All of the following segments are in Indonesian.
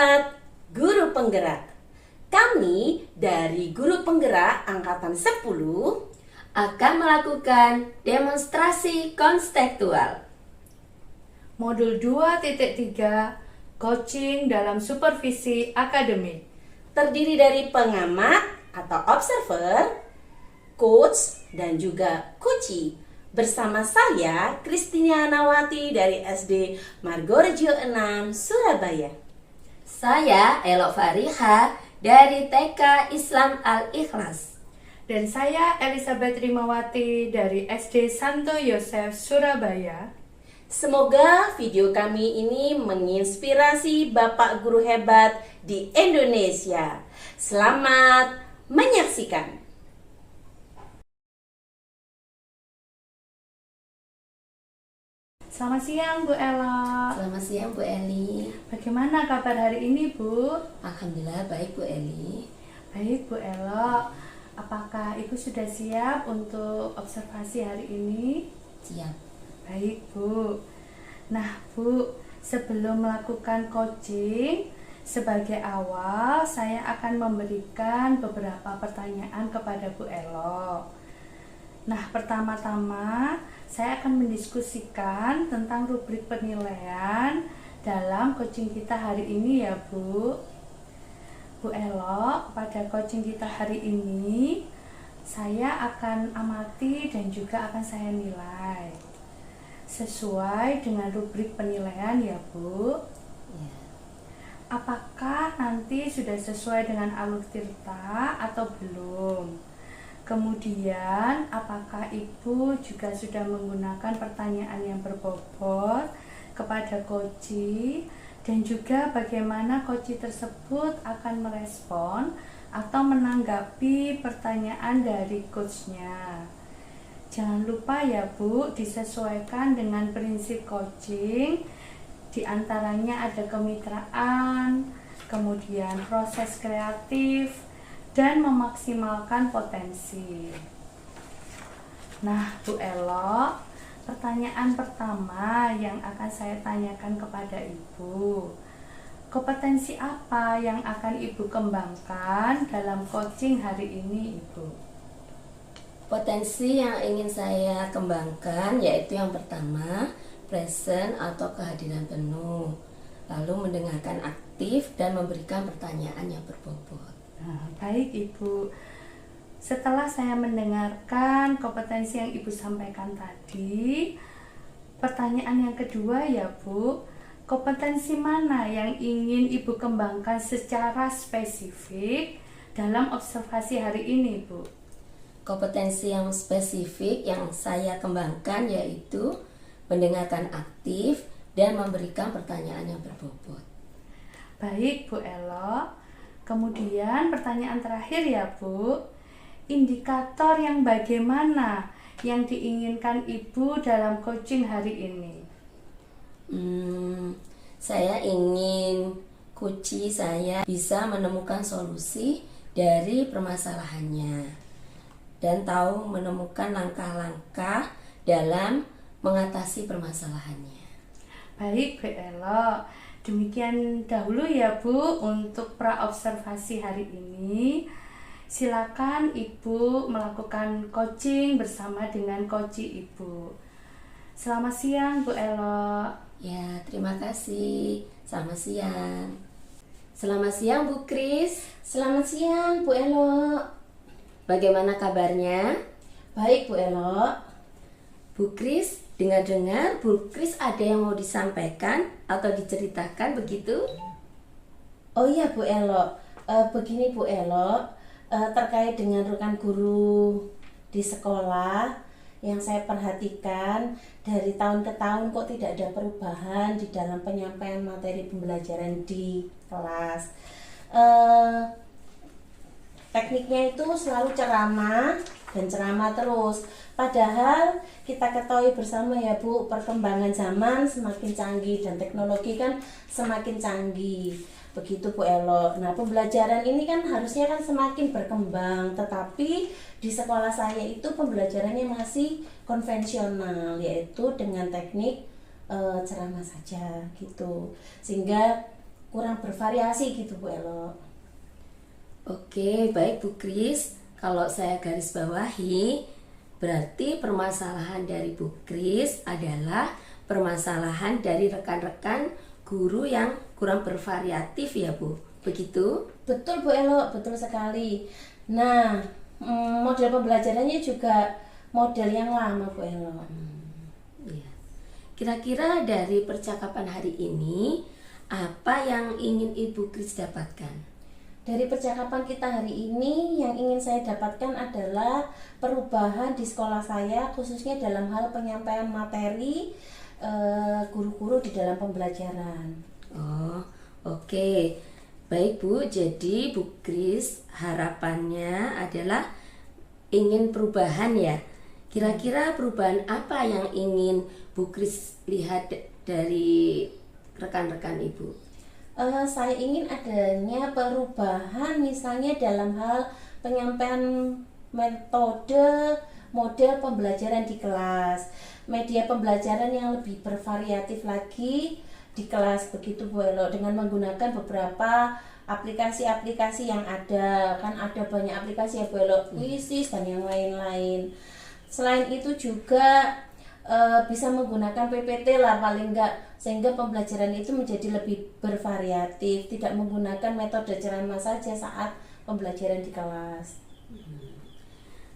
Sobat Guru Penggerak, kami dari Guru Penggerak Angkatan 10 akan melakukan demonstrasi konstekstual. Modul 2.3 Coaching dalam Supervisi Akademik. terdiri dari pengamat atau observer, coach, dan juga coachee. Bersama saya, Christina Nawati dari SD Margorejo 6, Surabaya. Saya Elok Fariha dari TK Islam Al-Ikhlas. Dan saya Elizabeth Rimawati dari SD Santo Yosef, Surabaya. Semoga video kami ini menginspirasi Bapak Guru hebat di Indonesia. Selamat menyaksikan. Selamat siang Bu Ella. Selamat siang Bu Eli. Bagaimana kabar hari ini Bu? Alhamdulillah baik Bu Eli. Baik Bu Ella. Apakah Ibu sudah siap untuk observasi hari ini? Siap. Baik Bu. Nah Bu, sebelum melakukan coaching, sebagai awal saya akan memberikan beberapa pertanyaan kepada Bu Elo. Nah, pertama-tama saya akan mendiskusikan tentang rubrik penilaian dalam coaching kita hari ini ya Bu. Bu Elo, pada coaching kita hari ini saya akan amati dan juga akan saya nilai sesuai dengan rubrik penilaian ya Bu. Ya. Apakah nanti sudah sesuai dengan alur tirta atau belum? Kemudian, apakah Ibu juga sudah menggunakan pertanyaan yang berbobot kepada coachee, dan juga bagaimana coachee tersebut akan merespon atau menanggapi pertanyaan dari coachnya. Jangan lupa ya Bu, disesuaikan dengan prinsip coaching. Di antaranya ada kemitraan, kemudian proses kreatif, dan memaksimalkan potensi. Nah, Bu Elo, pertanyaan pertama yang akan saya tanyakan kepada Ibu, kompetensi apa yang akan Ibu kembangkan dalam coaching hari ini, Ibu? Potensi yang ingin saya kembangkan yaitu yang pertama, present atau kehadiran penuh. Lalu mendengarkan aktif dan memberikan pertanyaan yang berbobot. Nah, baik Ibu. Setelah saya mendengarkan kompetensi yang Ibu sampaikan tadi, pertanyaan yang kedua ya Bu, kompetensi mana yang ingin Ibu kembangkan secara spesifik dalam observasi hari ini Bu? Kompetensi yang spesifik yang saya kembangkan yaitu mendengarkan aktif dan memberikan pertanyaan yang berbobot. Baik Bu Elo. Kemudian pertanyaan terakhir ya Bu, indikator yang bagaimana yang diinginkan Ibu dalam coaching hari ini? Saya ingin coachee saya bisa menemukan solusi dari permasalahannya dan tahu menemukan langkah-langkah dalam mengatasi permasalahannya. Baik Bu Elo. Demikian dahulu ya Bu untuk pra-observasi hari ini. Silakan Ibu melakukan coaching bersama dengan coachee Ibu. Selamat siang Bu Elo. Ya, terima kasih. Selamat siang. Selamat siang Bu Kris. Selamat siang Bu Elo. Bagaimana kabarnya? Baik Bu Elo. Bu Kris, dengar-dengar Bu Kris ada yang mau disampaikan atau diceritakan begitu? Oh iya Bu Elo, begini Bu Elo, terkait dengan rekan guru di sekolah yang saya perhatikan dari tahun ke tahun kok tidak ada perubahan di dalam penyampaian materi pembelajaran di kelas. Tekniknya itu selalu ceramah dan ceramah terus. Padahal kita ketahui bersama ya Bu, perkembangan zaman semakin canggih dan teknologi kan semakin canggih. Begitu Bu Elo. Nah, pembelajaran ini kan harusnya kan semakin berkembang, tetapi di sekolah saya itu pembelajarannya masih konvensional, yaitu dengan teknik ceramah saja gitu. Sehingga kurang bervariasi gitu Bu Elo. Oke, baik Bu Kris. Kalau saya garis bawahi, berarti permasalahan dari Bu Kris adalah permasalahan dari rekan-rekan guru yang kurang bervariatif ya Bu. Begitu? Betul Bu Elo, betul sekali. Nah, model pembelajarannya juga model yang lama Bu Elo. Iya. Kira-kira dari percakapan hari ini, apa yang ingin Ibu Kris dapatkan? Dari percakapan kita hari ini, yang ingin saya dapatkan adalah perubahan di sekolah saya, khususnya dalam hal penyampaian materi guru-guru di dalam pembelajaran. Oh, oke. Baik Bu, jadi Bu Kris harapannya adalah ingin perubahan ya. Kira-kira perubahan apa yang ingin Bu Kris lihat dari rekan-rekan Ibu? Saya ingin adanya perubahan misalnya dalam hal penyampaian metode model pembelajaran di kelas, media pembelajaran yang lebih bervariatif lagi di kelas begitu Bu Elo, dengan menggunakan beberapa aplikasi-aplikasi yang ada. Kan ada banyak aplikasi ya Bu Elo, Quizzes dan yang lain-lain. Selain itu juga bisa menggunakan PPT lah paling enggak, sehingga pembelajaran itu menjadi lebih bervariatif, tidak menggunakan metode ceramah saja saat pembelajaran di kelas.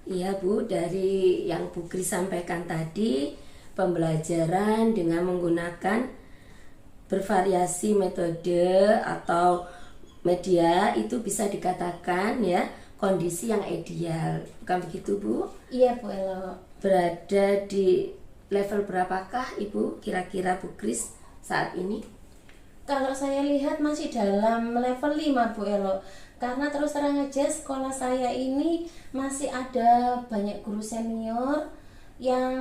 Iya Bu, dari yang Bu Kris sampaikan tadi, pembelajaran dengan menggunakan bervariasi metode atau media itu bisa dikatakan ya kondisi yang ideal, bukan begitu Bu? Iya Bu Elo. Berada di level berapakah Ibu kira-kira Bu Kris saat ini? Kalau saya lihat masih dalam level 5 Bu Elo, karena terus terang aja sekolah saya ini masih ada banyak guru senior yang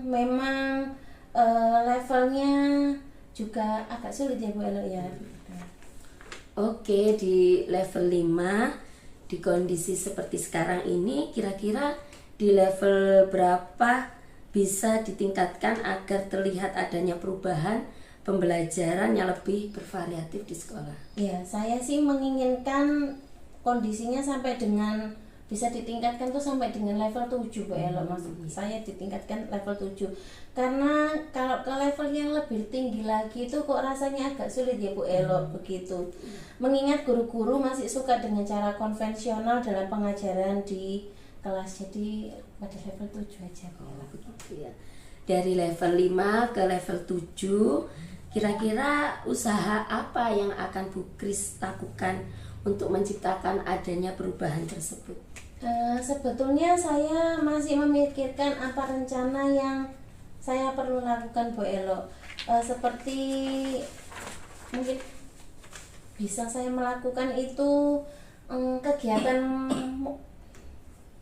memang levelnya juga agak sulit ya Bu Elo ya. Oke, di level 5 di kondisi seperti sekarang ini, kira-kira di level berapa bisa ditingkatkan agar terlihat adanya perubahan pembelajaran yang lebih bervariatif di sekolah? Ya, saya sih menginginkan kondisinya sampai dengan bisa ditingkatkan tuh sampai dengan level 7 Bu Elo. Maksud saya ditingkatkan level 7. Karena kalau ke level yang lebih tinggi lagi itu kok rasanya agak sulit ya Bu Elo begitu. Mengingat guru-guru masih suka dengan cara konvensional dalam pengajaran di kelas. Jadi pada level 7 aja Bu Elo. Begitu ya. Dari level 5 ke level 7, kira-kira usaha apa yang akan Bu Kris lakukan untuk menciptakan adanya perubahan tersebut? Sebetulnya saya masih memikirkan apa rencana yang saya perlu lakukan Bu Elo. Seperti mungkin bisa saya melakukan itu kegiatan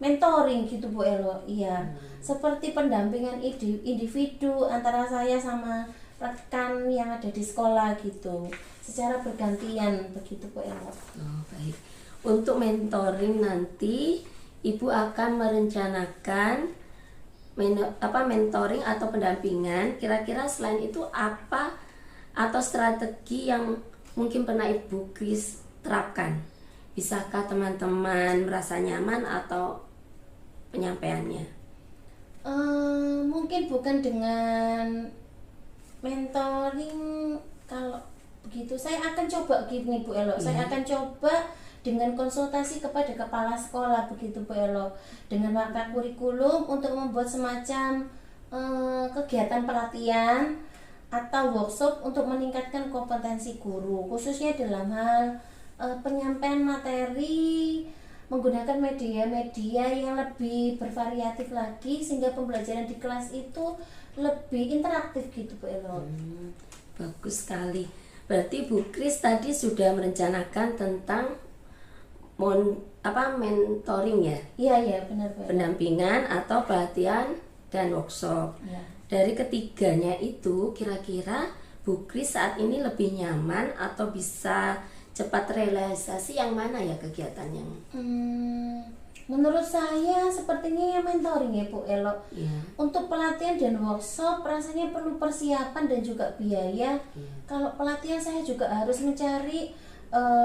mentoring gitu Bu Elo. Iya, seperti pendampingan individu antara saya sama rekan yang ada di sekolah gitu, secara bergantian begitu Bu Elo. Oh, baik. Untuk mentoring nanti Ibu akan merencanakan mentoring atau pendampingan. Kira-kira selain itu apa atau strategi yang mungkin pernah Ibu Kris terapkan? Bisakah teman-teman merasa nyaman atau penyampaiannya? Mungkin bukan dengan mentoring. Kalau begitu saya akan coba gini Bu Elo. Saya akan coba dengan konsultasi kepada kepala sekolah begitu Bu Elo, dengan mata kurikulum untuk membuat semacam kegiatan pelatihan atau workshop untuk meningkatkan kompetensi guru, khususnya dalam hal penyampaian materi menggunakan media-media yang lebih bervariatif lagi, sehingga pembelajaran di kelas itu lebih interaktif gitu Bu Elo. Bagus sekali. Berarti Bu Kris tadi sudah merencanakan tentang mentoring ya? Iya benar Bu Elo. Pendampingan atau pelatihan dan workshop. Ya. Dari ketiganya itu, kira-kira Bu Kris saat ini lebih nyaman atau bisa cepat realisasi yang mana ya kegiatan yang? Menurut saya sepertinya ya mentoring ya Bu Elo. Ya. Untuk pelatihan dan workshop rasanya perlu persiapan dan juga biaya. Kalau pelatihan saya juga harus mencari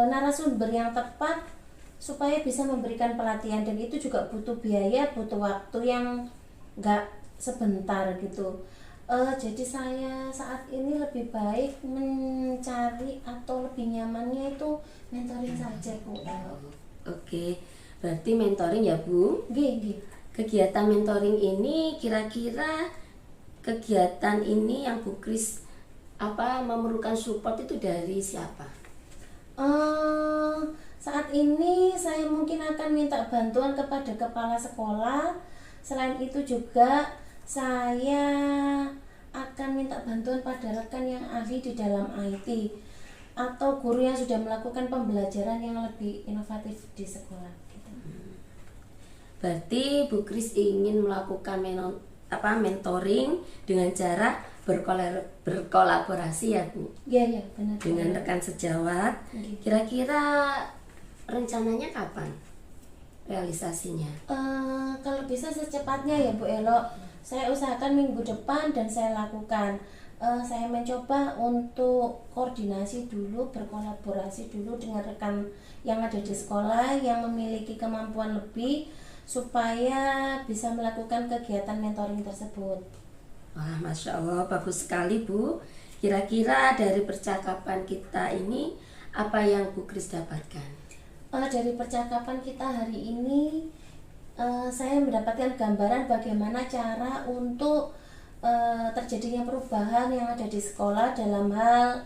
narasumber yang tepat supaya bisa memberikan pelatihan, dan itu juga butuh biaya, butuh waktu yang nggak sebentar gitu. Jadi saya saat ini lebih baik mencari atau lebih nyamannya itu mentoring saja Bu Elo. Oke, berarti mentoring ya Bu. Nggih. Kegiatan mentoring ini kira-kira kegiatan ini yang Bu Kris memerlukan support itu dari siapa? Saat ini saya mungkin akan minta bantuan kepada kepala sekolah. Selain itu juga saya akan minta bantuan pada rekan yang ahli di dalam IT atau guru yang sudah melakukan pembelajaran yang lebih inovatif di sekolah gitu. Berarti Bu Kris ingin melakukan mentoring dengan cara berkolaborasi ya Bu, Iya benar. dengan rekan sejawat. Kira-kira rencananya kapan realisasinya? Kalau bisa secepatnya ya Bu Elo. Saya usahakan minggu depan dan saya lakukan. Saya mencoba untuk koordinasi dulu, berkolaborasi dulu dengan rekan yang ada di sekolah yang memiliki kemampuan lebih supaya bisa melakukan kegiatan mentoring tersebut. Wah, Masya Allah, bagus sekali Bu. Kira-kira dari percakapan kita ini apa yang Bu Kris dapatkan? Dari percakapan kita hari ini, saya mendapatkan gambaran bagaimana cara untuk terjadinya perubahan yang ada di sekolah dalam hal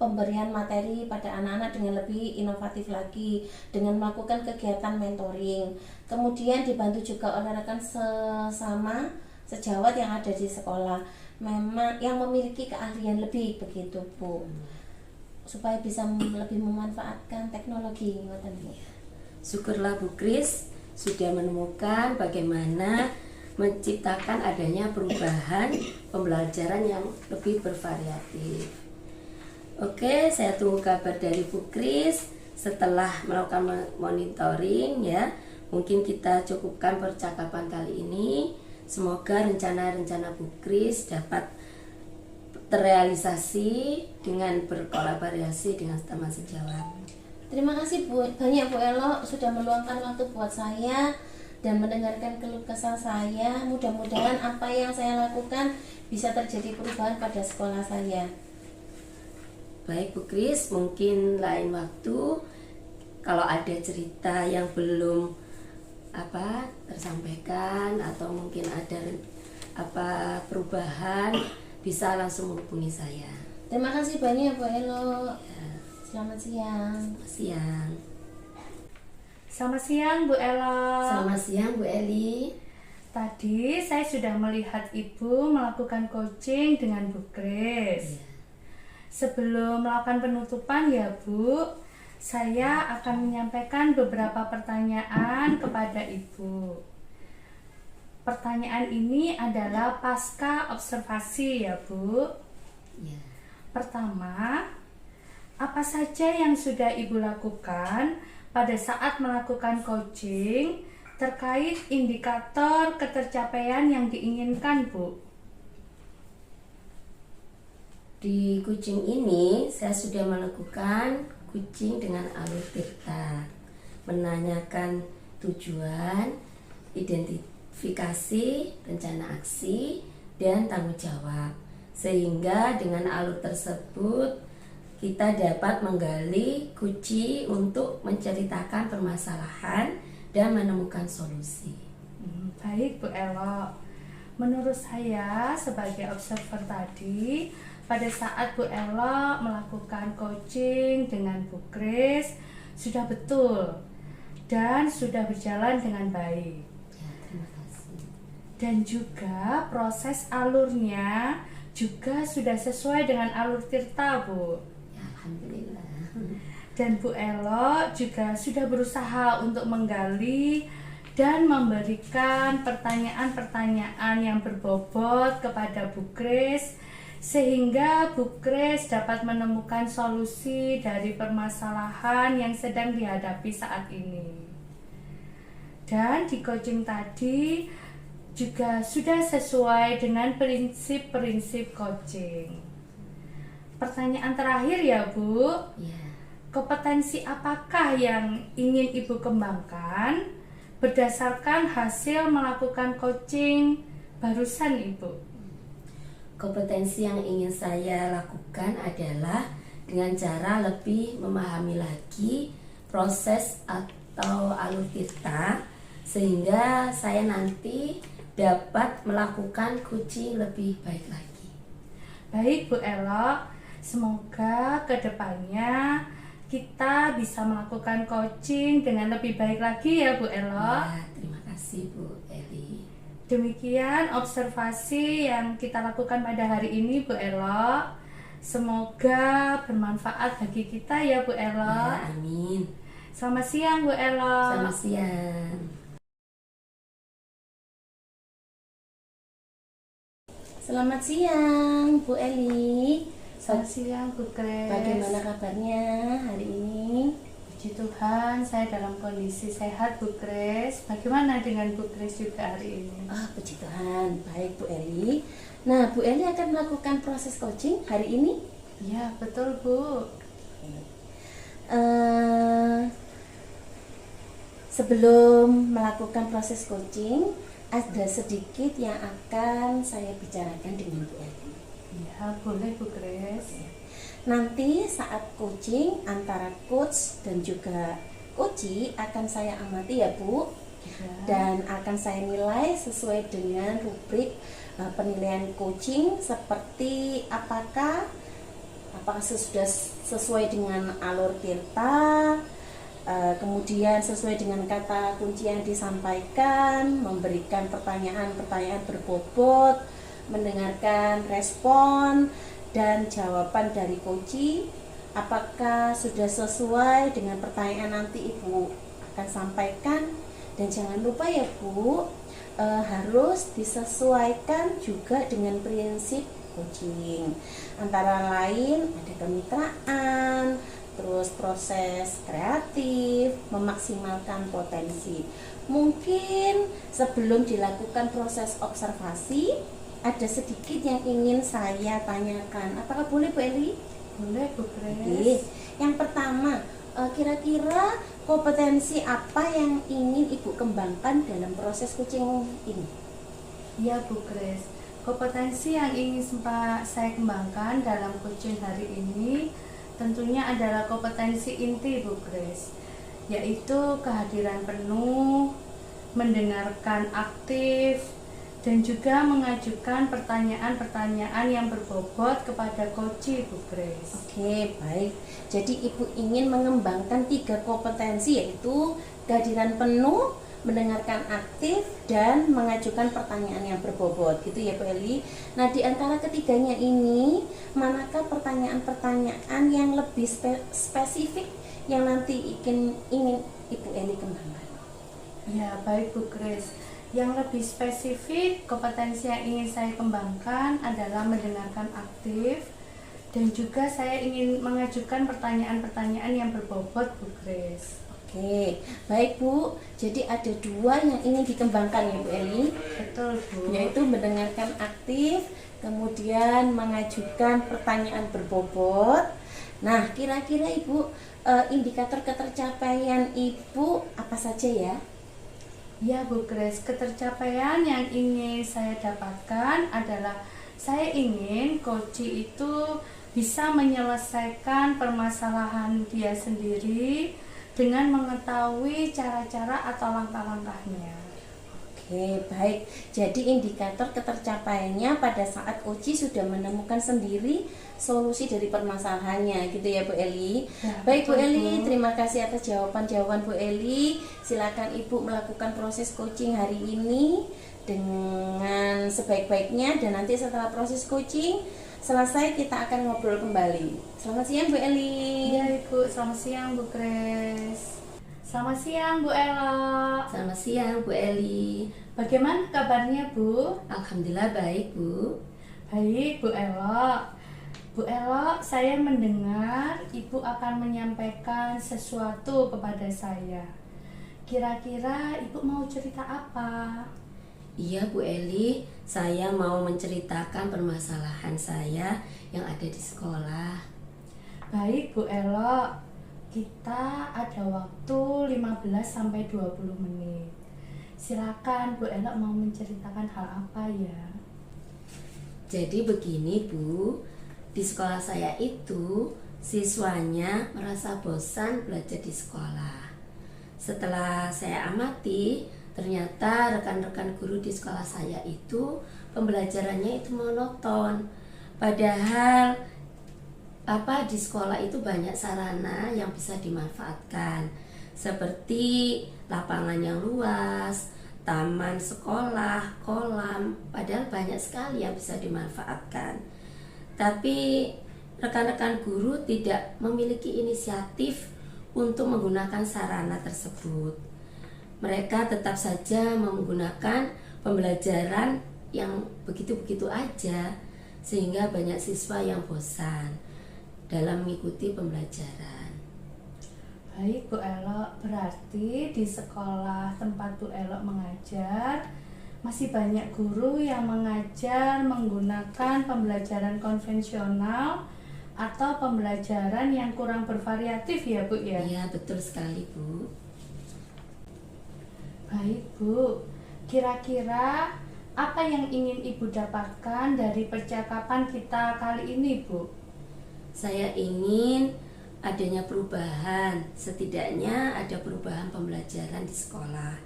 pemberian materi pada anak-anak dengan lebih inovatif lagi dengan melakukan kegiatan mentoring. Kemudian dibantu juga oleh rekan sesama sejawat yang ada di sekolah, memang yang memiliki keahlian lebih begitu Bu, supaya bisa lebih memanfaatkan teknologi. Syukurlah Bu Kris sudah menemukan bagaimana menciptakan adanya perubahan pembelajaran yang lebih bervariatif. Oke, saya tunggu kabar dari Bu Kris setelah melakukan monitoring ya. Mungkin kita cukupkan percakapan kali ini. Semoga rencana-rencana Bu Kris dapat terrealisasi dengan berkolaborasi dengan teman sejawat. Terima kasih banyak Bu Elo sudah meluangkan waktu buat saya dan mendengarkan keluh kesah saya. Mudah-mudahan apa yang saya lakukan bisa terjadi perubahan pada sekolah saya. Baik Bu Kris, mungkin lain waktu kalau ada cerita yang belum tersampaikan atau mungkin ada perubahan, bisa langsung menghubungi saya. Terima kasih banyak Bu Elo. Selamat siang. Siang. Selamat siang Bu Ella. Selamat siang Bu Eli. Tadi saya sudah melihat Ibu melakukan coaching dengan Bu Kris. Sebelum melakukan penutupan ya Bu, saya akan menyampaikan beberapa pertanyaan kepada Ibu. Pertanyaan ini adalah pasca observasi ya Bu. Ya. Pertama, apa saja yang sudah Ibu lakukan pada saat melakukan coaching terkait indikator ketercapaian yang diinginkan Bu? Di coaching ini saya sudah melakukan coaching dengan alur tirta, menanyakan tujuan, identifikasi, rencana aksi, dan tanggung jawab. Sehingga dengan alur tersebut kita dapat menggali kunci untuk menceritakan permasalahan dan menemukan solusi. Baik Bu Elo, menurut saya sebagai observer tadi, pada saat Bu Elo melakukan coaching dengan Bu Kris sudah betul dan sudah berjalan dengan baik. Ya, terima kasih. Dan juga proses alurnya juga sudah sesuai dengan alur tirta Bu. Ya, alhamdulillah. Dan Bu Elo juga sudah berusaha untuk menggali dan memberikan pertanyaan-pertanyaan yang berbobot kepada Bu Kris, sehingga Bu Kris dapat menemukan solusi dari permasalahan yang sedang dihadapi saat ini. Dan di coaching tadi juga sudah sesuai dengan prinsip-prinsip coaching. Pertanyaan terakhir ya Bu, Ya. kompetensi apakah yang ingin Ibu kembangkan berdasarkan hasil melakukan coaching barusan Ibu? Kompetensi yang ingin saya lakukan adalah dengan cara lebih memahami lagi proses atau alur tirta, sehingga saya nanti dapat melakukan coaching lebih baik lagi. Baik Bu Elo, semoga kedepannya kita bisa melakukan coaching dengan lebih baik lagi ya Bu Elo. Ya, terima kasih Bu Eli. Demikian observasi yang kita lakukan pada hari ini Bu Elo. Semoga bermanfaat bagi kita ya Bu Elo. Ya, amin. Selamat siang Bu Elo. Selamat siang. Selamat siang Bu Eli. Selamat siang Bu Grace. Bagaimana kabarnya hari ini? Puji Tuhan, saya dalam kondisi sehat Bu Grace. Bagaimana dengan Bu Grace juga hari ini? Puji Tuhan, baik Bu Eli. Nah, Bu Eli akan melakukan proses coaching hari ini? Ya, betul Bu. Sebelum melakukan proses coaching, ada sedikit yang akan saya bicarakan dengan Bu Eli. Ya, boleh Bu Grace. Nanti saat coaching antara coach dan juga coachee akan saya amati ya Bu, Ya. dan akan saya nilai sesuai dengan rubrik penilaian coaching, seperti apakah sudah sesuai dengan alur tirta, kemudian sesuai dengan kata kunci yang disampaikan, memberikan pertanyaan-pertanyaan berbobot, mendengarkan respon dan jawaban dari coachee, apakah sudah sesuai dengan pertanyaan nanti Ibu akan sampaikan. Dan jangan lupa ya Bu, harus disesuaikan juga dengan prinsip coaching, antara lain ada kemitraan, terus proses kreatif, memaksimalkan potensi. Mungkin sebelum dilakukan proses observasi, ada sedikit yang ingin saya tanyakan. Apakah boleh Bu Eli? Boleh Bu Grace. Oke. Yang pertama, kira-kira kompetensi apa yang ingin Ibu kembangkan dalam proses coaching ini? Ya Bu Grace, kompetensi yang ingin saya kembangkan dalam coaching hari ini tentunya adalah kompetensi inti Bu Grace, yaitu kehadiran penuh, mendengarkan aktif, dan juga mengajukan pertanyaan-pertanyaan yang berbobot kepada coachee Bu Grace. Oke, baik. Jadi Ibu ingin mengembangkan 3 kompetensi, yaitu kehadiran penuh, mendengarkan aktif, dan mengajukan pertanyaan yang berbobot, gitu ya Bu Eli. Nah, di antara ketiganya ini, manakah pertanyaan-pertanyaan yang lebih spesifik yang nanti ingin Ibu Eli kembangkan? Ya, baik Bu Grace. Yang lebih spesifik, kompetensi yang ingin saya kembangkan adalah mendengarkan aktif, dan juga saya ingin mengajukan pertanyaan-pertanyaan yang berbobot Bu Grace. Oke, baik Bu. Jadi ada 2 yang ingin dikembangkan ya Bu Eli, Betul Bu. yaitu mendengarkan aktif, kemudian mengajukan pertanyaan berbobot. Nah, kira-kira Ibu, indikator ketercapaian Ibu apa saja ya? Ya Bu Grace, ketercapaian yang ingin saya dapatkan adalah saya ingin coachee itu bisa menyelesaikan permasalahan dia sendiri dengan mengetahui cara-cara atau langkah-langkahnya. Oke, baik. Jadi indikator ketercapaiannya pada saat coachee sudah menemukan sendiri solusi dari permasalahannya, gitu ya Bu Eli. Ya, Baik Bu betul, Eli, Bu. terima kasih atas jawaban-jawaban Bu Eli. Silakan Ibu melakukan proses coaching hari ini dengan sebaik-baiknya, dan nanti setelah proses coaching selesai kita akan ngobrol kembali. Selamat siang Bu Eli. Iya Ibu, selamat siang Bu Grace. Selamat siang Bu Ella. Selamat siang Bu Eli. Bagaimana kabarnya Bu? Alhamdulillah baik Bu. Baik Bu Ella. Bu Ella, saya mendengar Ibu akan menyampaikan sesuatu kepada saya. Kira-kira Ibu mau cerita apa? Iya Bu Eli, saya mau menceritakan permasalahan saya yang ada di sekolah. Baik Bu Elo, kita ada waktu 15-20 menit. Silakan Bu Elo mau menceritakan hal apa ya? Jadi begini Bu, di sekolah saya itu siswanya merasa bosan belajar di sekolah. Setelah saya amati, ternyata rekan-rekan guru di sekolah saya itu pembelajarannya itu monoton. Padahal di sekolah itu banyak sarana yang bisa dimanfaatkan, seperti lapangan yang luas, taman sekolah, kolam, padahal banyak sekali yang bisa dimanfaatkan. Tapi rekan-rekan guru tidak memiliki inisiatif untuk menggunakan sarana tersebut. Mereka tetap saja menggunakan pembelajaran yang begitu-begitu aja, sehingga banyak siswa yang bosan dalam mengikuti pembelajaran. Baik Bu Elo, berarti di sekolah tempat Bu Elo mengajar masih banyak guru yang mengajar menggunakan pembelajaran konvensional atau pembelajaran yang kurang bervariatif ya Bu ya? Iya betul sekali Bu. Baik Bu, kira-kira apa yang ingin Ibu dapatkan dari percakapan kita kali ini Bu? Saya ingin adanya perubahan, setidaknya ada perubahan pembelajaran di sekolah.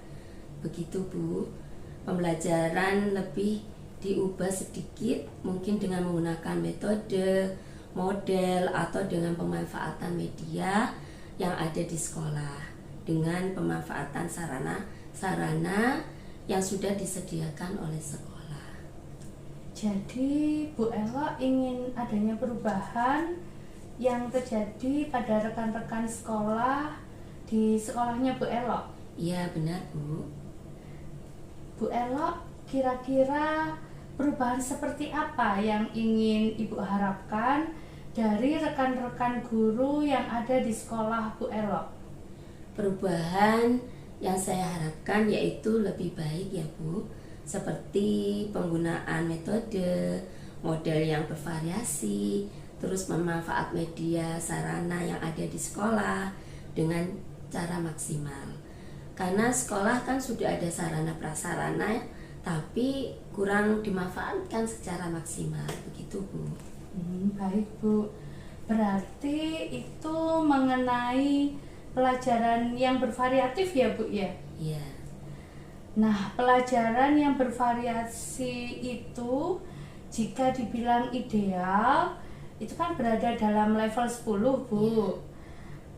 Begitu Bu, pembelajaran lebih diubah sedikit, mungkin dengan menggunakan metode, model, atau dengan pemanfaatan media yang ada di sekolah, dengan pemanfaatan sarana yang sudah disediakan oleh sekolah. Jadi Bu Elo ingin adanya perubahan yang terjadi pada rekan-rekan sekolah di sekolahnya Bu Elo. Iya benar Bu. Bu Elo, kira-kira perubahan seperti apa yang ingin Ibu harapkan dari rekan-rekan guru yang ada di sekolah Bu Elo? Perubahan yang saya harapkan yaitu lebih baik ya Bu, seperti penggunaan metode, model yang bervariasi, terus memanfaat media sarana yang ada di sekolah dengan cara maksimal. Karena sekolah kan sudah ada sarana prasarana tapi kurang dimanfaatkan secara maksimal, begitu Bu. Baik Bu, berarti itu mengenai pelajaran yang bervariatif ya Bu ya? Iya. Nah, pelajaran yang bervariasi itu jika dibilang ideal itu kan berada dalam level 10 Bu.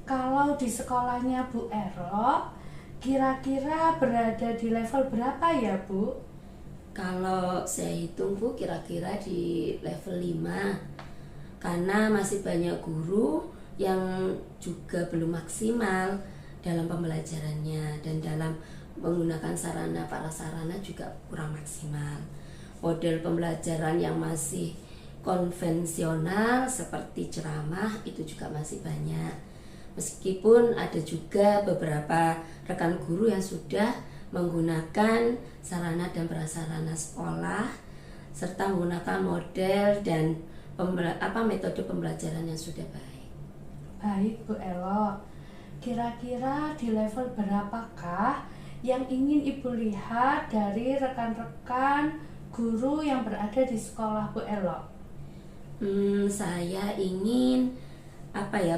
Kalau di sekolahnya Bu Ero kira-kira berada di level berapa ya Bu? Kalau saya hitung Bu, kira-kira di level 5. Karena masih banyak guru yang juga belum maksimal dalam pembelajarannya, dan dalam menggunakan sarana prasarana juga kurang maksimal. Model pembelajaran yang masih konvensional seperti ceramah itu juga masih banyak. Meskipun ada juga beberapa rekan guru yang sudah menggunakan sarana dan prasarana sekolah serta menggunakan model dan metode pembelajaran yang sudah baik. Baik Bu Elo, kira-kira di level berapakah yang ingin Ibu lihat dari rekan-rekan guru yang berada di sekolah Bu Elo? Saya ingin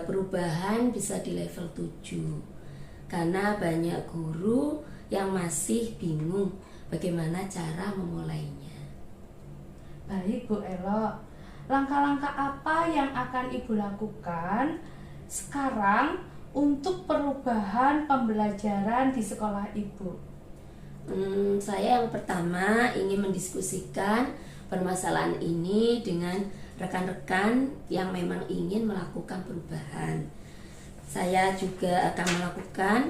perubahan bisa di level 7. Karena banyak guru yang masih bingung bagaimana cara memulainya. Baik Bu Elo, langkah-langkah apa yang akan Ibu lakukan sekarang untuk perubahan pembelajaran di sekolah Ibu? Saya yang pertama ingin mendiskusikan permasalahan ini dengan rekan-rekan yang memang ingin melakukan perubahan. Saya juga akan melakukan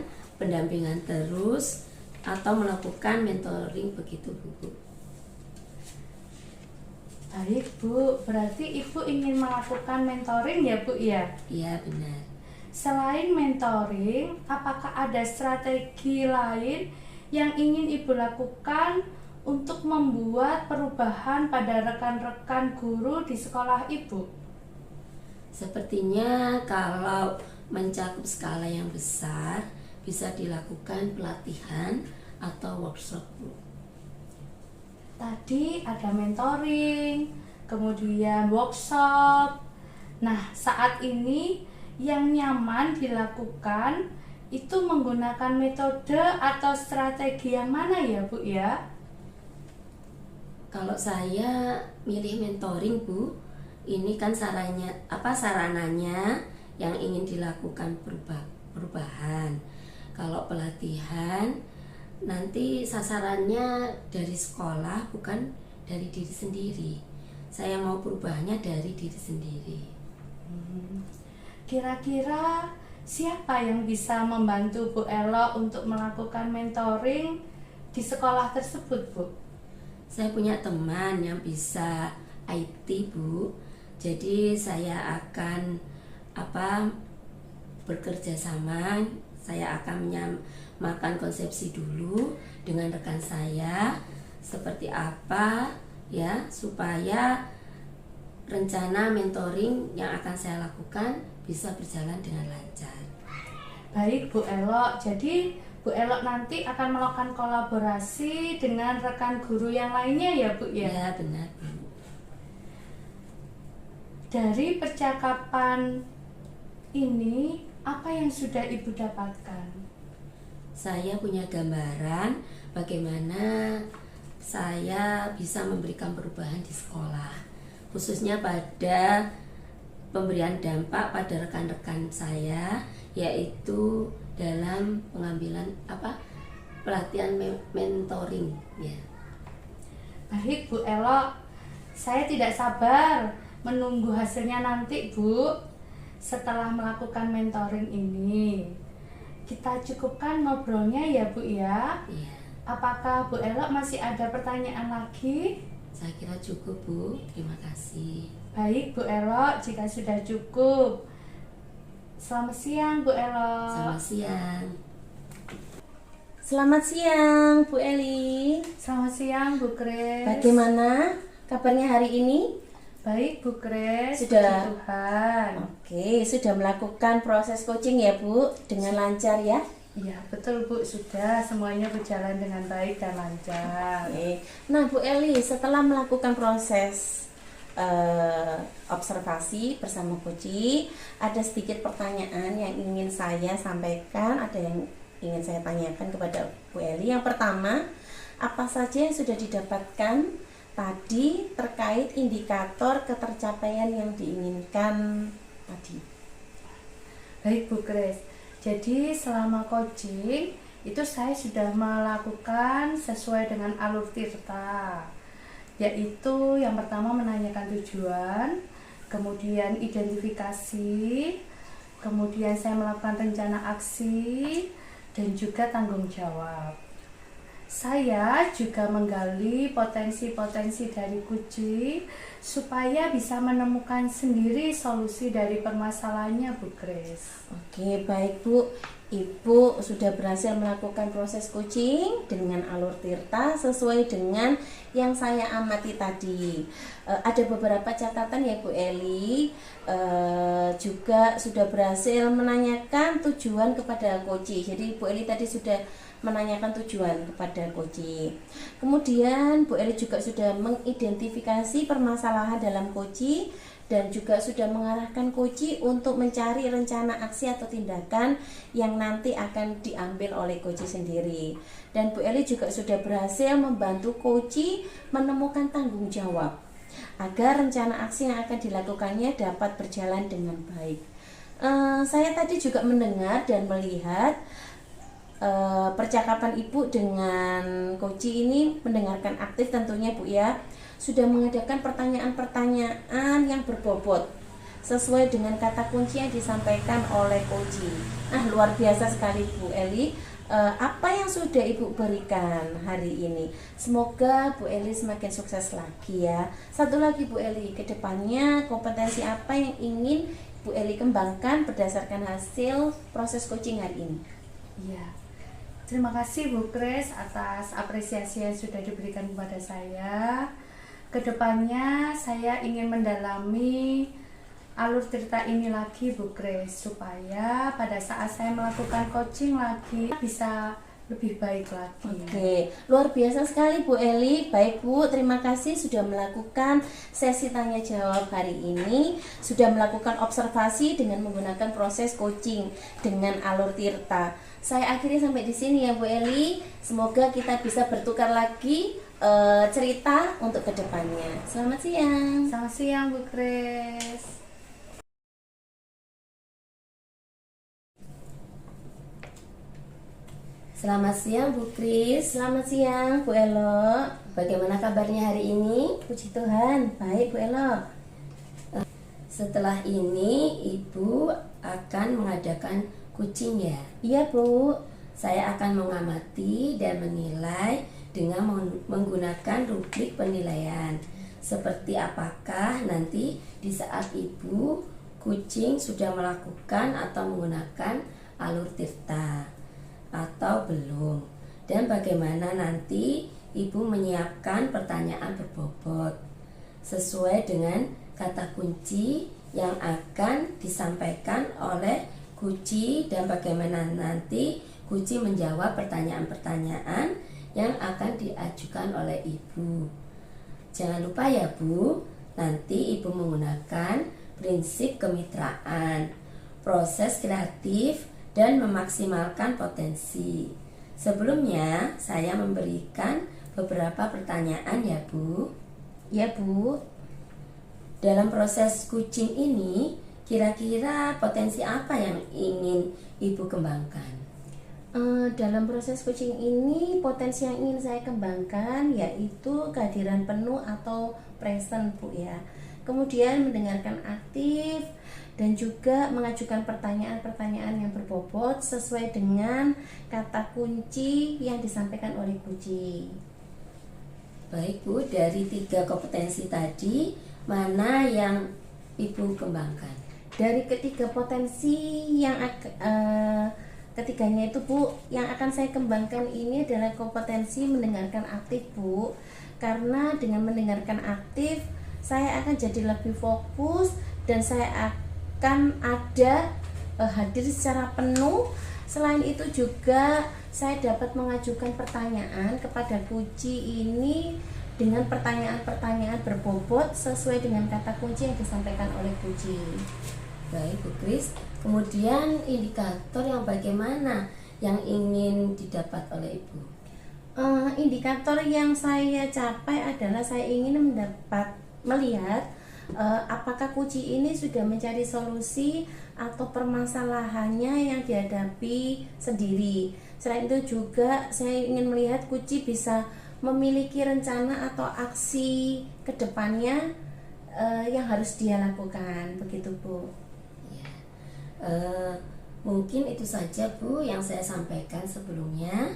pendampingan terus atau melakukan mentoring, begitu Bu. Baik Bu, berarti Ibu ingin melakukan mentoring ya Bu ya? Iya benar. selain mentoring, apakah ada strategi lain yang ingin Ibu lakukan untuk membuat perubahan pada rekan-rekan guru di sekolah Ibu? Sepertinya kalau mencakup skala yang besar, bisa dilakukan pelatihan atau workshop, Bu. Tadi ada mentoring, kemudian workshop. Nah, saat ini yang nyaman dilakukan itu menggunakan metode atau strategi yang mana ya, Bu ya? Kalau saya milih mentoring, Bu, ini kan sarananya yang ingin dilakukan perubahan. Kalau pelatihan nanti sasarannya dari sekolah, bukan dari diri sendiri. Saya mau perubahannya dari diri sendiri. Kira-kira siapa yang bisa membantu Bu Elo untuk melakukan mentoring di sekolah tersebut, Bu? Saya punya teman yang bisa IT, Bu. Jadi saya akan bekerja sama. Saya akan menyamakan konsepsi dulu dengan rekan saya seperti apa ya, supaya rencana mentoring yang akan saya lakukan bisa berjalan dengan lancar. Baik Bu Elo, jadi Bu Elo nanti akan melakukan kolaborasi dengan rekan guru yang lainnya ya Bu ya? Ya, benar, Bu. Dari percakapan ini, apa yang sudah Ibu dapatkan? Saya punya gambaran bagaimana saya bisa memberikan perubahan di sekolah, khususnya pada pemberian dampak pada rekan-rekan saya, yaitu dalam pengambilan pelatihan mentoring ya. Baik Bu Elo, saya tidak sabar menunggu hasilnya nanti Bu. Setelah melakukan mentoring ini, kita cukupkan ngobrolnya ya Bu ya. Iya. Apakah Bu Elo masih ada pertanyaan lagi? Saya kira cukup, Bu. Terima kasih. Baik Bu Elo, jika sudah cukup. Selamat siang Bu Elo. Selamat siang. Selamat siang Bu Eli. Selamat siang Bu Grace. Bagaimana kabarnya hari ini? Baik Bu Grace, Sudah. puji Tuhan. Oke, sudah melakukan proses coaching ya Bu dengan lancar ya? Iya betul Bu, sudah semuanya berjalan dengan baik dan lancar. Oke. Nah Bu Eli, setelah melakukan proses observasi bersama Koci, ada sedikit pertanyaan yang ingin saya sampaikan, ada yang ingin saya tanyakan kepada Bu Eli. Yang pertama, apa saja yang sudah didapatkan tadi terkait indikator ketercapaian yang diinginkan tadi? Baik Bu Grace, jadi selama coaching itu saya sudah melakukan sesuai dengan alur Tirta, yaitu yang pertama menanyakan tujuan, kemudian identifikasi, kemudian saya melakukan rencana aksi, dan juga tanggung jawab. Saya juga menggali potensi-potensi dari Kuci supaya bisa menemukan sendiri solusi dari permasalahannya Bu Grace. Oke, baik Bu. Ibu sudah berhasil melakukan proses coaching dengan alur Tirta sesuai dengan yang saya amati tadi. Ada beberapa catatan ya Bu Eli. Juga sudah berhasil menanyakan tujuan kepada Koci. Jadi Bu Eli tadi sudah menanyakan tujuan kepada Koci. Kemudian Bu Eli juga sudah mengidentifikasi permasalahan dalam Koci dan juga sudah mengarahkan Koci untuk mencari rencana aksi atau tindakan yang nanti akan diambil oleh Koci sendiri. Dan Bu Eli juga sudah berhasil membantu Koci menemukan tanggung jawab agar rencana aksi yang akan dilakukannya dapat berjalan dengan baik. Saya tadi juga mendengar dan melihat percakapan Ibu dengan Koci ini mendengarkan aktif tentunya Bu ya. Sudah mengadakan pertanyaan-pertanyaan yang berbobot sesuai dengan kata kunci yang disampaikan oleh Koci. Nah, luar biasa sekali Bu Eli. Apa yang sudah Ibu berikan hari ini, semoga Bu Eli semakin sukses lagi ya. Satu lagi Bu Eli, kedepannya kompetensi apa yang ingin Bu Eli kembangkan berdasarkan hasil proses coaching hari ini. Iya. Terima kasih Bu Kris atas apresiasi yang sudah diberikan kepada saya. Kedepannya saya ingin mendalami alur cerita ini lagi Bu Kris, supaya pada saat saya melakukan coaching lagi bisa lebih baik lagi. Oke, luar biasa sekali Bu Eli. Baik Bu, terima kasih sudah melakukan sesi tanya jawab hari ini, sudah melakukan observasi dengan menggunakan proses coaching dengan alur tirta. Saya akhiri sampai di sini ya Bu Eli. Semoga kita bisa bertukar lagi cerita untuk kedepannya. Selamat siang. Selamat siang Bu Kris. Selamat siang Bu Kris. Selamat siang Bu Elo. Bagaimana kabarnya hari ini? Puji Tuhan, baik Bu Elo. Setelah ini Ibu akan mengadakan coaching ya? Iya Bu. Saya akan mengamati dan menilai dengan menggunakan rubrik penilaian. Seperti apakah nanti di saat Ibu coaching sudah melakukan atau menggunakan alur tirta atau belum, dan bagaimana nanti Ibu menyiapkan pertanyaan berbobot sesuai dengan kata kunci yang akan disampaikan oleh kunci, dan bagaimana nanti kunci menjawab pertanyaan-pertanyaan yang akan diajukan oleh Ibu. Jangan lupa ya Bu, nanti Ibu menggunakan prinsip kemitraan, proses kreatif, dan memaksimalkan potensi. Sebelumnya saya memberikan beberapa pertanyaan ya Bu. Ya Bu. Dalam proses coaching ini, kira-kira potensi apa yang ingin Ibu kembangkan? Dalam proses coaching ini, potensi yang ingin saya kembangkan yaitu kehadiran penuh atau present Bu ya. Kemudian mendengarkan aktif dan juga mengajukan pertanyaan-pertanyaan yang berbobot sesuai dengan kata kunci yang disampaikan oleh kunci. Baik Bu, dari 3 kompetensi tadi, mana yang Ibu kembangkan? Dari ketiga potensi yang ketiganya itu Bu, yang akan saya kembangkan ini adalah kompetensi mendengarkan aktif Bu. Karena dengan mendengarkan aktif, saya akan jadi lebih fokus dan saya akan hadir secara penuh. Selain itu juga saya dapat mengajukan pertanyaan kepada kunci ini dengan pertanyaan-pertanyaan berbobot sesuai dengan kata kunci yang disampaikan oleh kunci. Baik Bu Kris, kemudian indikator yang bagaimana yang ingin didapat oleh Ibu? Indikator yang saya capai adalah saya ingin melihat apakah kunci ini sudah mencari solusi atau permasalahannya yang dihadapi sendiri. Selain itu juga saya ingin melihat kunci bisa memiliki rencana atau aksi kedepannya yang harus dia lakukan, begitu Bu. Ya. Mungkin itu saja Bu yang saya sampaikan sebelumnya.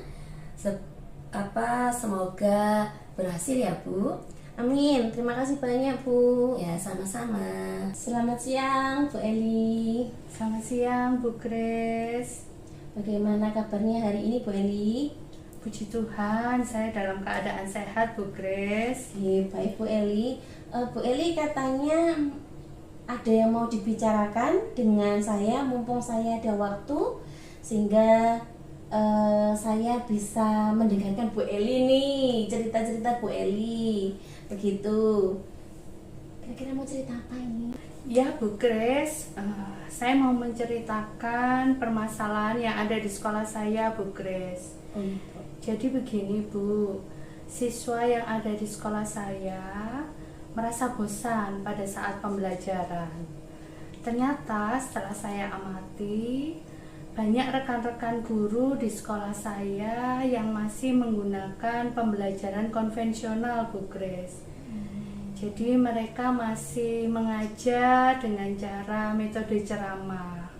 Semoga berhasil ya Bu. Amin, terima kasih banyak Bu. Ya, sama-sama. Selamat siang Bu Eli. Selamat siang Bu Kris. Bagaimana kabarnya hari ini Bu Eli? Puji Tuhan, saya dalam keadaan sehat Bu Kris. Baik Bu Eli. Bu Eli katanya ada yang mau dibicarakan dengan saya, mumpung saya ada waktu, sehingga saya bisa mendengarkan Bu Eli nih, cerita-cerita Bu Eli. Begitu. Kira-kira mau cerita apa ini? Ya Bu Kris, saya mau menceritakan permasalahan yang ada di sekolah saya Bu Kris. Jadi begini Bu, siswa yang ada di sekolah saya merasa bosan pada saat pembelajaran. Ternyata setelah saya amati, banyak rekan-rekan guru di sekolah saya yang masih menggunakan pembelajaran konvensional Bu Kris. Jadi mereka masih mengajar dengan cara metode ceramah.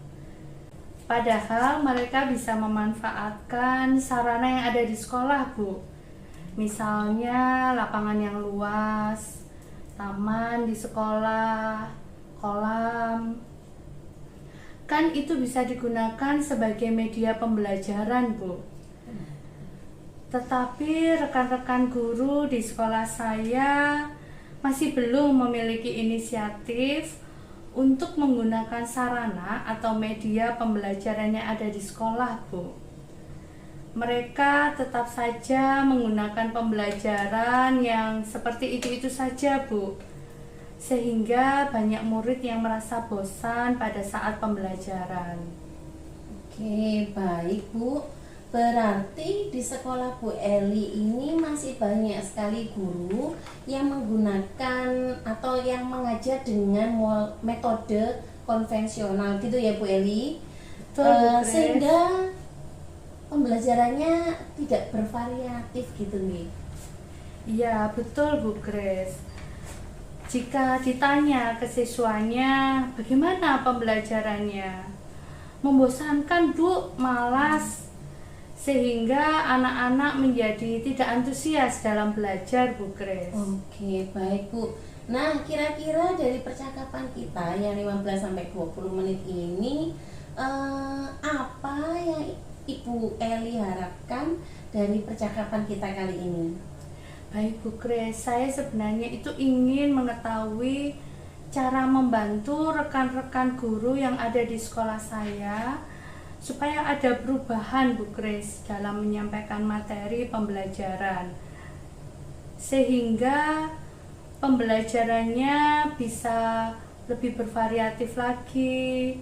Padahal mereka bisa memanfaatkan sarana yang ada di sekolah Bu. Misalnya lapangan yang luas, taman di sekolah, kolam, kan itu bisa digunakan sebagai media pembelajaran, Bu. Tetapi rekan-rekan guru di sekolah saya masih belum memiliki inisiatif untuk menggunakan sarana atau media pembelajaran yang ada di sekolah, Bu. Mereka tetap saja menggunakan pembelajaran yang seperti itu-itu saja, Bu. Sehingga banyak murid yang merasa bosan pada saat pembelajaran. Oke, baik Bu. Berarti di sekolah Bu Eli ini masih banyak sekali guru yang menggunakan atau yang mengajar dengan metode konvensional gitu ya Bu Eli. Betul, Bu Grace. Sehingga pembelajarannya tidak bervariatif gitu nih. Iya, betul Bu Grace. Jika ditanya ke siswanya bagaimana pembelajarannya, membosankan Bu, malas, sehingga anak-anak menjadi tidak antusias dalam belajar, Bu Grace. Oke, baik Bu. Nah, kira-kira dari percakapan kita yang 15-20 menit ini apa yang Ibu Eli harapkan dari percakapan kita kali ini? Baik Bu Grace, saya sebenarnya itu ingin mengetahui cara membantu rekan-rekan guru yang ada di sekolah saya supaya ada perubahan Bu Grace dalam menyampaikan materi pembelajaran, sehingga pembelajarannya bisa lebih bervariatif lagi,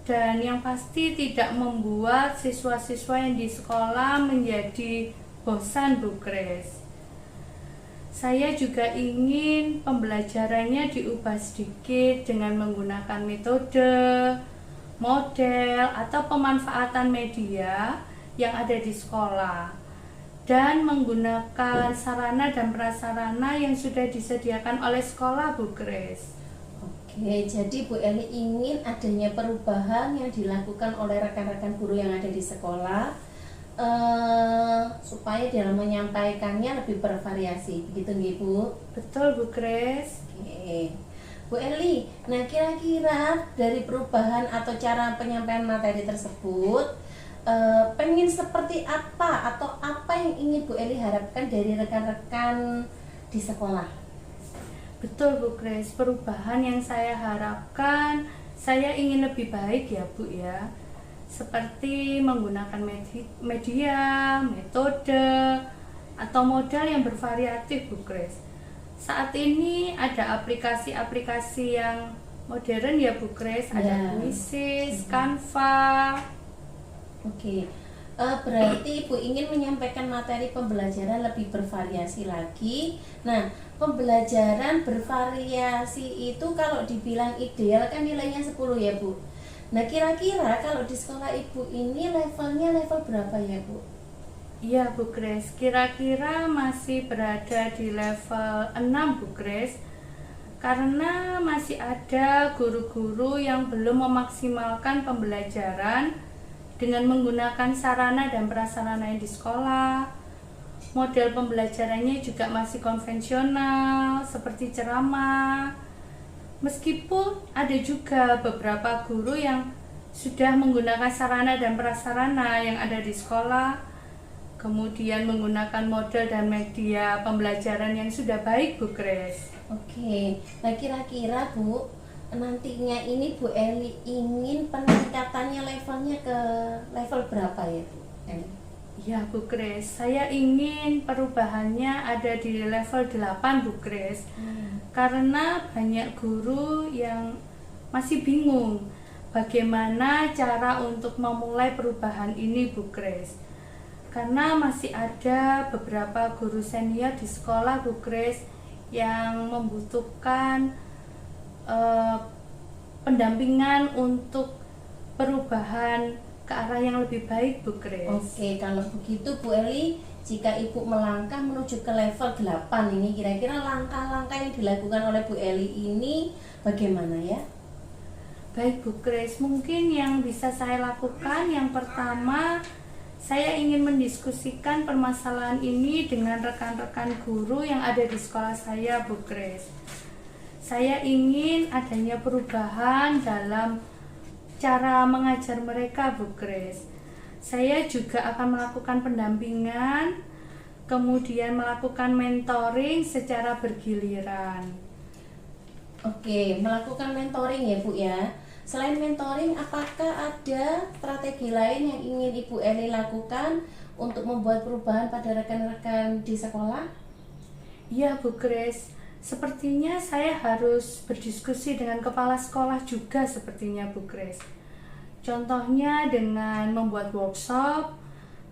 dan yang pasti tidak membuat siswa-siswa yang di sekolah menjadi bosan Bu Grace. Saya juga ingin pembelajarannya diubah sedikit dengan menggunakan metode, model, atau pemanfaatan media yang ada di sekolah, dan menggunakan sarana dan prasarana yang sudah disediakan oleh sekolah Bu Grace. Oke, jadi Bu Eli ingin adanya perubahan yang dilakukan oleh rekan-rekan guru yang ada di sekolah supaya dalam menyampaikannya lebih bervariasi, begitu nggih Bu? Betul Bu Grace. Oke. Bu Eli, nah kira-kira dari perubahan atau cara penyampaian materi tersebut pengen seperti apa atau apa yang ingin Bu Eli harapkan dari rekan-rekan di sekolah? Betul Bu Grace, perubahan yang saya harapkan, saya ingin lebih baik ya Bu ya, seperti menggunakan media, metode, atau modal yang bervariatif Bu Grace. Saat ini ada aplikasi-aplikasi yang modern ya Bu Grace, ada Quizzes, Canva. Oke, berarti Ibu ingin menyampaikan materi pembelajaran lebih bervariasi lagi. Nah, pembelajaran bervariasi itu kalau dibilang ideal kan nilainya 10 ya Bu. Nah, kira-kira kalau di sekolah Ibu ini levelnya level berapa ya Bu? Iya Bu Grace, kira-kira masih berada di level 6 Bu Grace, karena masih ada guru-guru yang belum memaksimalkan pembelajaran dengan menggunakan sarana dan prasarana yang di sekolah. Model pembelajarannya juga masih konvensional seperti ceramah. Meskipun ada juga beberapa guru yang sudah menggunakan sarana dan prasarana yang ada di sekolah, kemudian menggunakan model dan media pembelajaran yang sudah baik Bu Grace. Oke, nah kira-kira Bu, nantinya ini Bu Eli ingin peningkatannya levelnya ke level berapa ya Bu Eli? Ya Bu Grace, saya ingin perubahannya ada di level 8 Bu Grace, karena banyak guru yang masih bingung bagaimana cara untuk memulai perubahan ini Bu Grace. Karena masih ada beberapa guru senior di sekolah Bu Grace yang membutuhkan pendampingan untuk perubahan ke arah yang lebih baik Bu Grace. Oke, kalau begitu Bu Eli, jika Ibu melangkah menuju ke level 8 ini, kira-kira langkah-langkah yang dilakukan oleh Bu Eli ini bagaimana ya? Baik Bu Grace, mungkin yang bisa saya lakukan yang pertama, saya ingin mendiskusikan permasalahan ini dengan rekan-rekan guru yang ada di sekolah saya Bu Grace. Saya ingin adanya perubahan dalam cara mengajar mereka, Bu Kris. Saya juga akan melakukan pendampingan, kemudian melakukan mentoring secara bergiliran. Oke, melakukan mentoring ya Bu ya. Selain mentoring, apakah ada strategi lain yang ingin Ibu Eli lakukan untuk membuat perubahan pada rekan-rekan di sekolah? Iya, Bu Kris. Sepertinya saya harus berdiskusi dengan kepala sekolah juga sepertinya, Bu Kris. Contohnya dengan membuat workshop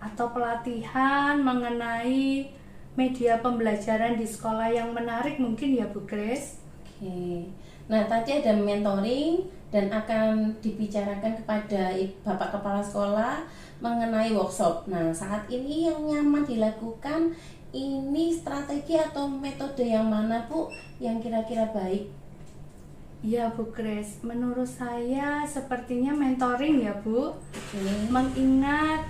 atau pelatihan mengenai media pembelajaran di sekolah yang menarik mungkin ya, Bu Kris. Oke. Nah, tadi ada mentoring dan akan dibicarakan kepada Bapak Kepala Sekolah mengenai workshop. Nah, saat ini yang nyaman dilakukan ini strategi atau metode yang mana Bu yang kira-kira baik? Iya, Bu Kris, menurut saya sepertinya mentoring ya, Bu. Mengingat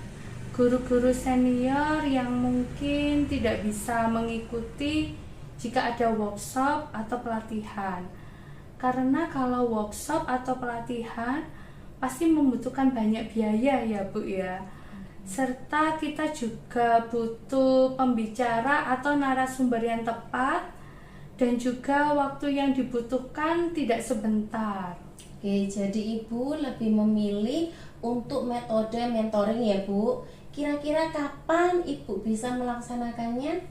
guru-guru senior yang mungkin tidak bisa mengikuti jika ada workshop atau pelatihan. Karena kalau workshop atau pelatihan pasti membutuhkan banyak biaya ya, Bu ya. Serta kita juga butuh pembicara atau narasumber yang tepat dan juga waktu yang dibutuhkan tidak sebentar. Oke, jadi Ibu lebih memilih untuk metode mentoring ya Bu. Kira-kira kapan Ibu bisa melaksanakannya?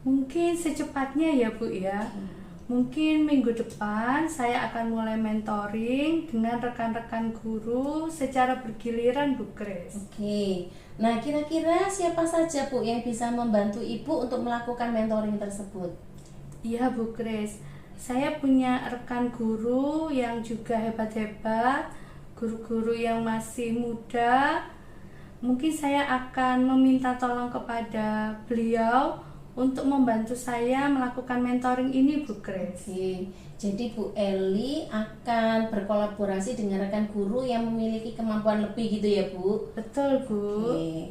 Mungkin secepatnya ya, Bu ya. Mungkin minggu depan saya akan mulai mentoring dengan rekan-rekan guru secara bergiliran, Bu Kris. Oke, nah kira-kira siapa saja Bu yang bisa membantu Ibu untuk melakukan mentoring tersebut? Iya, Bu Kris. Saya punya rekan guru yang juga hebat-hebat, guru-guru yang masih muda. Mungkin saya akan meminta tolong kepada beliau untuk membantu saya melakukan mentoring ini, Bu Kris. Oke, jadi Bu Eli akan berkolaborasi dengan rekan guru yang memiliki kemampuan lebih gitu ya Bu? Betul, Bu. Oke.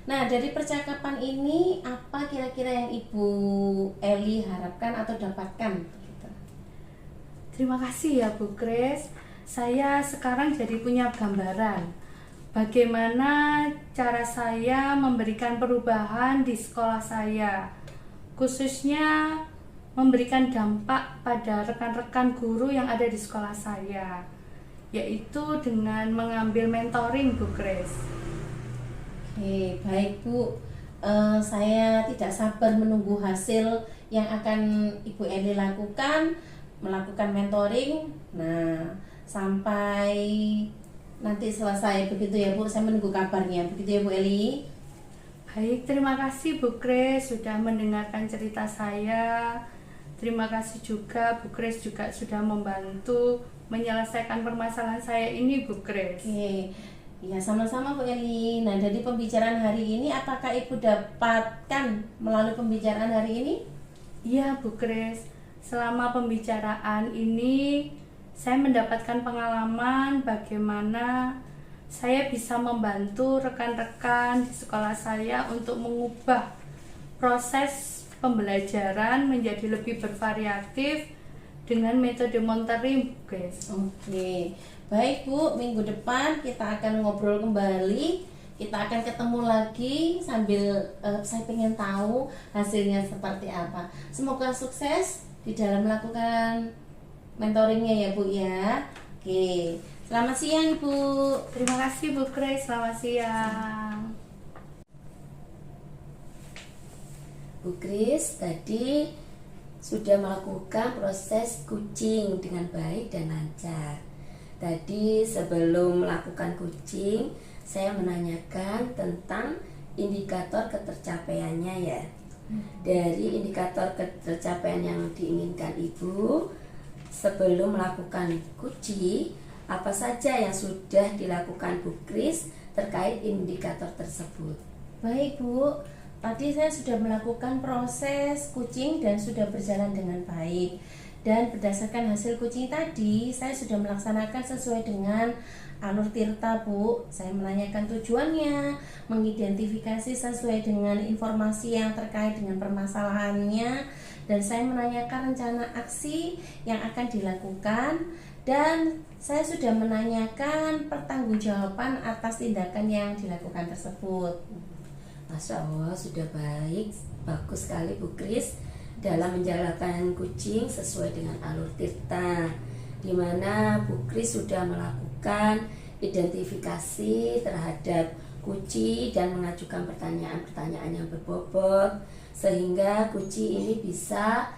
Nah, dari percakapan ini apa kira-kira yang Ibu Eli harapkan atau dapatkan? Terima kasih ya, Bu Kris. Saya sekarang jadi punya gambaran bagaimana cara saya memberikan perubahan di sekolah saya, khususnya memberikan dampak pada rekan-rekan guru yang ada di sekolah saya, yaitu dengan mengambil mentoring, Bu Kris. Oke, baik Bu. Saya tidak sabar menunggu hasil yang akan Ibu Eli lakukan, melakukan mentoring. Nah, sampai nanti selesai begitu ya Bu, saya menunggu kabarnya. Begitu ya Bu Eli. Baik, terima kasih Bu Kris sudah mendengarkan cerita saya. Terima kasih juga Bu Kris juga sudah membantu menyelesaikan permasalahan saya ini, Bu Kris. Oke, ya sama-sama Bu Eli. Nah, dari pembicaraan hari ini apakah Ibu dapatkan melalui pembicaraan hari ini? Iya, Bu Kris. Selama pembicaraan ini saya mendapatkan pengalaman bagaimana saya bisa membantu rekan-rekan di sekolah saya untuk mengubah proses pembelajaran menjadi lebih bervariatif dengan metode mentoring, guys. Oke, baik Bu, minggu depan kita akan ngobrol kembali. Kita akan ketemu lagi sambil saya pengen tahu hasilnya seperti apa. Semoga sukses di dalam melakukan mentoringnya ya Bu ya. Oke, selamat siang Ibu. Terima kasih Bu Kris, selamat siang. Bu Kris tadi sudah melakukan proses kucing dengan baik dan lancar. Tadi sebelum melakukan kucing, saya menanyakan tentang indikator ketercapaiannya ya. Dari indikator ketercapaian yang diinginkan Ibu, sebelum melakukan kucing, apa saja yang sudah dilakukan Bu Kris terkait indikator tersebut? Baik Bu, tadi saya sudah melakukan proses kucing dan sudah berjalan dengan baik. Dan berdasarkan hasil kucing tadi, saya sudah melaksanakan sesuai dengan alur Tirta, Bu. Saya menanyakan tujuannya, mengidentifikasi sesuai dengan informasi yang terkait dengan permasalahannya, dan saya menanyakan rencana aksi yang akan dilakukan, dan saya sudah menanyakan pertanggungjawaban atas tindakan yang dilakukan tersebut. Masya Allah, sudah baik, bagus sekali Bu Kris dalam menjalankan kucing sesuai dengan alur Tirta, di mana Bu Kris sudah melakukan identifikasi terhadap kucing dan mengajukan pertanyaan-pertanyaan yang berbobot, sehingga kucing ini bisa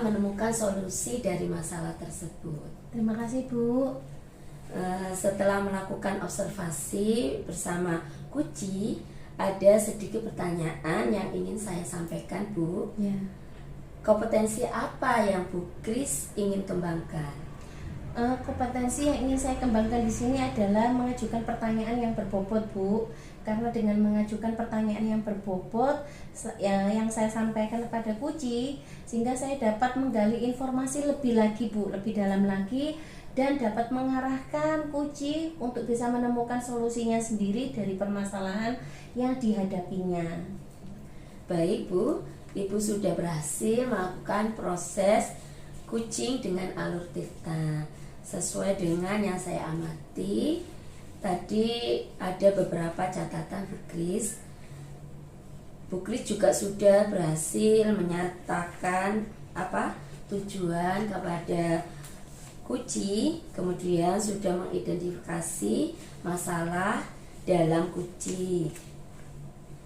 menemukan solusi dari masalah tersebut. Terima kasih, Bu. Setelah melakukan observasi bersama kucing, ada sedikit pertanyaan yang ingin saya sampaikan, Bu. Ya. Kompetensi apa yang Bu Kris ingin kembangkan? Kompetensi yang ingin saya kembangkan di sini adalah mengajukan pertanyaan yang berbobot, Bu. Karena dengan mengajukan pertanyaan yang berbobot yang saya sampaikan kepada kucing, sehingga saya dapat menggali informasi lebih lagi, Bu, lebih dalam lagi, dan dapat mengarahkan kucing untuk bisa menemukan solusinya sendiri dari permasalahan yang dihadapinya. Baik, Bu, Ibu sudah berhasil melakukan proses kucing dengan alur Tirta. Sesuai dengan yang saya amati, tadi ada beberapa catatan Bu Kris. Bu Kris juga sudah berhasil menyatakan tujuan kepada kucing, kemudian sudah mengidentifikasi masalah dalam kucing,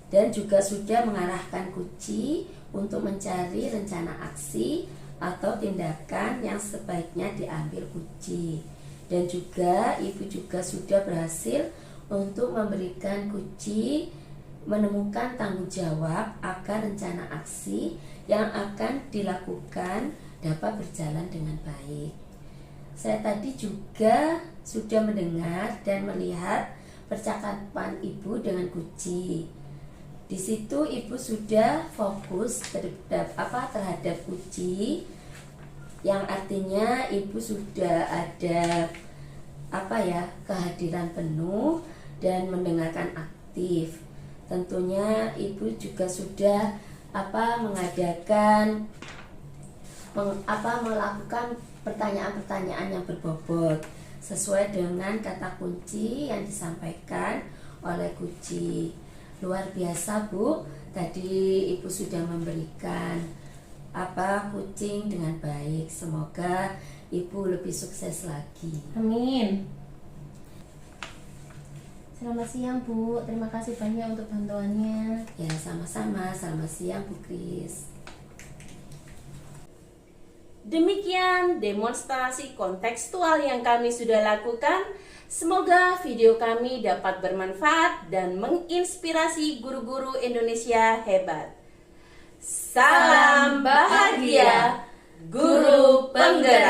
dan juga sudah mengarahkan kucing untuk mencari rencana aksi atau tindakan yang sebaiknya diambil kucing. Dan juga Ibu juga sudah berhasil untuk memberikan kucing menemukan tanggung jawab agar rencana aksi yang akan dilakukan dapat berjalan dengan baik. Saya tadi juga sudah mendengar dan melihat percakapan Ibu dengan kucing. Di situ Ibu sudah fokus terhadap kucing, yang artinya Ibu sudah ada kehadiran penuh dan mendengarkan aktif. Tentunya Ibu juga sudah melakukan pertanyaan-pertanyaan yang berbobot sesuai dengan kata kunci yang disampaikan oleh kucing. Luar biasa, Bu. Tadi Ibu sudah memberikan kucing dengan baik. Semoga Ibu lebih sukses lagi. Amin. Selamat siang, Bu. Terima kasih banyak untuk bantuannya. Ya, sama-sama. Selamat siang, Bu Kris. Demikian demonstrasi kontekstual yang kami sudah lakukan. Semoga video kami dapat bermanfaat dan menginspirasi guru-guru Indonesia hebat. Salam bahagia, guru penggerak.